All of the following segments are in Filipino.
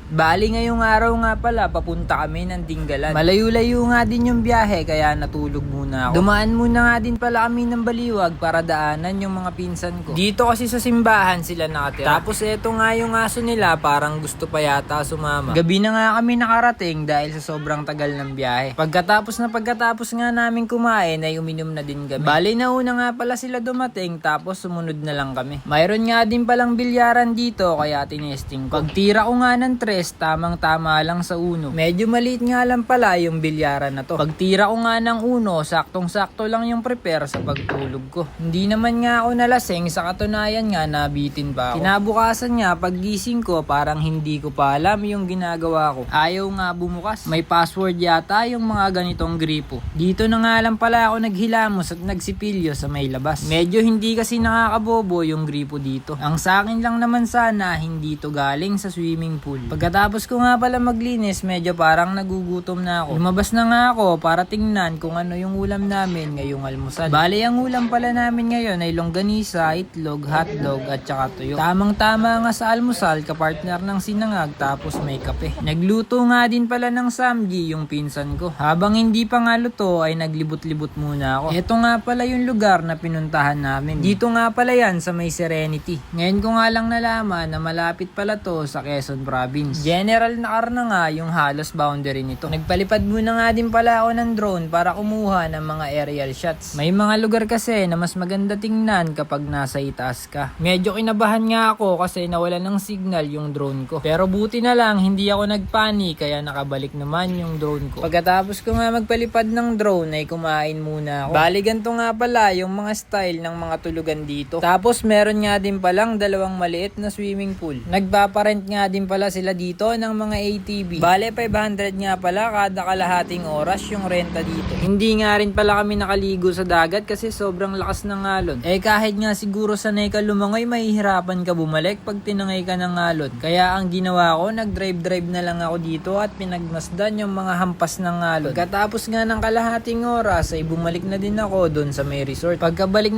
Bali ngayong araw nga pala, papunta kami ng Dingalan. Malayo-layo nga din yung biyahe, kaya natulog muna ako. Dumaan muna nga din pala kami ng Baliwag para daanan yung mga pinsan ko. Dito kasi sa simbahan sila nakatira. Tapos eto nga yung aso nila, parang gusto pa yata sumama. Gabi na nga kami nakarating dahil sa sobrang tagal ng biyahe. Pagkatapos nga namin kumain ay uminom na din kami. Bali nauna nga pala sila dumating, tapos sumunod na lang kami. Mayroon nga din palang bilyaran dito, kaya tinesting ko. Pagtira ko nga ng tres, tamang-tama lang sa uno. Medyo maliit nga lang pala yung bilyaran na to. Pagtira ko nga ng uno, saktong-sakto lang yung prepare sa pagtulog ko. Hindi naman nga ako nalasing, sa katunayan nga nabitin pa ako. Kinabukasan nga, paggising ko, parang hindi ko pa alam yung ginagawa ko. Ayaw nga bumukas. May password yata yung mga ganitong gripo. Dito na nga lang pala ako naghilamos at nagsipilyo sa may labas. Medyo hindi kasi nakakabobo yung gripo dito. Ang sa akin lang naman sana, hindi to galing sa swimming pool. Pagkatapos ko nga pala maglinis, medyo parang nagugutom na ako. Lumabas na nga ako para tingnan kung ano yung ulam namin ngayong almusal. Bali, ang ulam pala namin ngayon ay longganisa, itlog, hotdog at saka tuyo. Tamang-tama nga sa almusal, kapartner ng sinangag, tapos may kape. Nagluto nga din pala ng samgi yung pinsan ko. Habang hindi pa nga luto ay naglibot-libot muna ako. Ito nga pala yung lugar na pinuntahan namin. Dito nga pala yan sa may Serenity. Ngayon ko nga lang nalaman na malapit pala to sa Quezon Province. General Nakar na nga yung halos boundary nito. Nagpalipad muna nga din pala ako ng drone para kumuha ng mga aerial shots. May mga lugar kasi na mas maganda tingnan kapag nasa itaas ka. Medyo kinabahan nga ako kasi nawala ng signal yung drone ko. Pero buti na lang hindi ako nagpanik, kaya nakabalik naman yung drone ko. Pagkatapos ko nga magpalipad ng drone ay kumain muna ako. Bali ganito nga pala yung mga style ng mga tulugan dito. Tapos meron nga din palang dalawang maliit na swimming pool. Nagpaparent nga din pala sila dito ng mga ATV. Bale 500 nga pala kada kalahating oras yung renta dito. Hindi nga rin pala kami nakaligo sa dagat kasi sobrang lakas ng alon. Kahit nga siguro sanay ka lumangoy, mahihirapan ka bumalik pag tinangay ka ng alon. Kaya ang ginawa ko, nag-drive na lang ako dito at pinagmasdan yung mga hampas ng alon. Pagkatapos nga ng kalahating oras ay bumalik na din ako doon sa may resort. Pagkabalik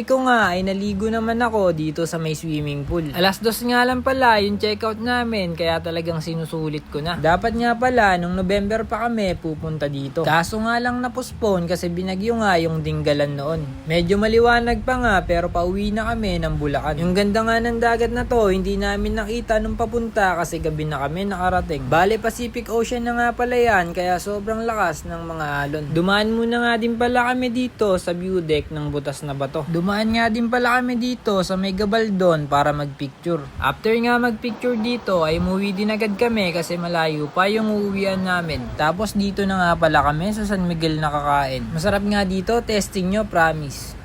ko nga ay naligo naman ako dito sa may swimming pool. Alas 2 nga lang pala yung checkout namin, kaya talagang sinusulit ko na. Dapat nga pala nung November pa kami pupunta dito. Kaso nga lang na-postpone kasi binagyo nga yung Dingalan noon. Medyo maliwanag pa nga pero pauwi na kami ng Bulacan. Yung ganda nga ng dagat na to, hindi namin nakita nung papunta kasi gabi na kami nakarating. Bale Pacific Ocean na nga pala yan, kaya sobrang lakas ng mga alon. Dumaan muna nga din pala kami dito sa view deck ng butas na bato. Dumaan nga din pala kami dito sa may Gabaldon para magpicture. After nga magpicture dito ay umuwi din agad kami kasi malayo pa yung uuwian namin. Tapos dito na nga pala kami sa San Miguel nakakain. Masarap nga dito, testing nyo, promise.